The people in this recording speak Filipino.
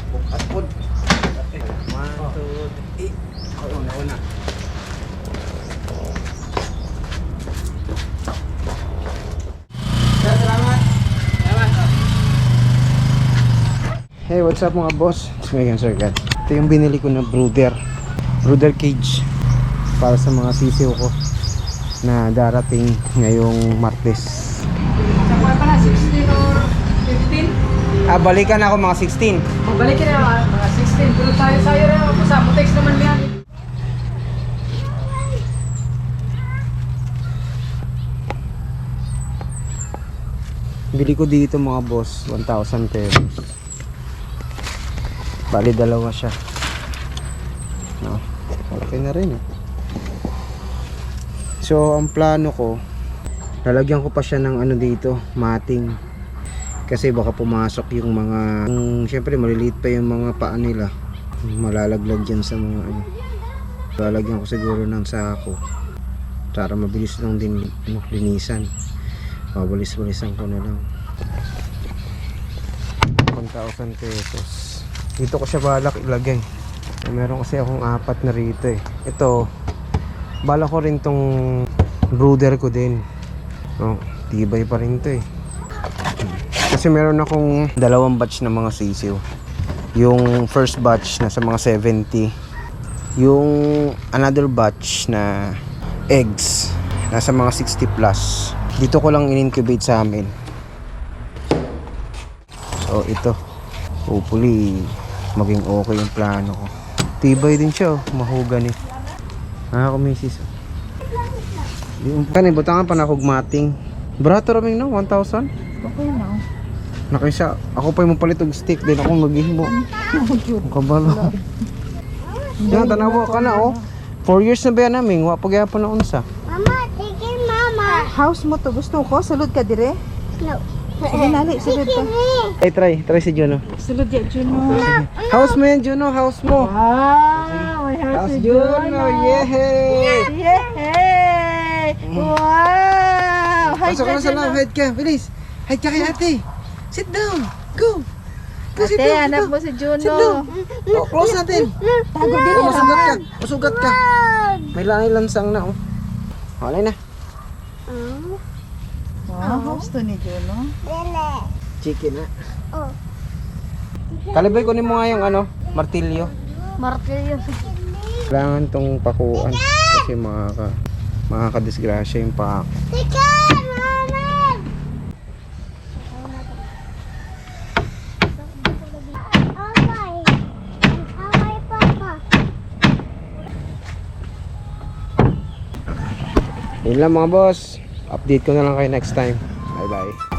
Bukas po. 1, 2, 3. Una. Salamat. Hey, what's up mga boss? It's Megan Sirgat. Ito yung binili ko na brooder cage para sa mga sisiw ko na darating ngayong Martes. Nakuha pa na 16 or 15? Balikan ako mga 16. Magbalikin na mga 16. Pero tayo rin ako sa mutex naman yan. Bili ko dito mga boss, 1,000 pesos. Bali dalawa siya. No, okay na rin eh. So ang plano ko, lalagyan ko pa siya ng ano dito, mating. Kasi baka pumasok yung mga, syempre maliliit pa yung mga paa nila. Malalaglag yan sa mga ano. Lalagyan ko siguro ng sako para mabilis lang din linisan. Babalis-balisan ko na lang. 1,000 pesos. Dito ko siya balak ilagay. Meron kasi akong 4 na rito eh. Ito, balak ko rin tong brooder ko din. No, tibay pa rin to eh. Kasi meron akong 2 batch na mga sisiw. Yung first batch na sa mga 70. Yung another batch na eggs nasa mga 60 plus. Dito ko lang in-incubate sa amin. So ito, hopefully maging okay yung plano ko. Tibay din siya, mahogany. Kumisis. Kani butangan pa na mating. Brato raming no 1,000. Okay na. Nakisa, ako pa yung palit og stick din ako maghimo. Kabalo. Yan tanawa ka na oh. 4 years na ba yan namin, wa pa gyapon na unsa. Mama, tigil mama. House mo to, gusto ko. Sulod ka dire. No. Sige nali, sulod ka. Ay try si Juno. Sulod ya, Juno. House mo yan Juno, house mo. Wow, may house si Juno. Yehey! Yay! Wow! Hi, Pasok ka na sa love, hide ka, bilis. Hide ka kay ate. Sit down, go. Go, sit Ate, down, hanap go. mo si Juno. Sit down. Oh, close natin. Tago din. Masugat ka. May lansang na oh. Wala na. Wow, house to ni Juno. Chicken na. Oh. Kalibay ko mo nga yung ano, martilyo. Martilyo. Kailangan tong pakuan kasi makakadisgrasya yung paa. Tigil mama. Away. Away papa. Yun lang mga boss. Update ko na lang kayo next time. Bye bye.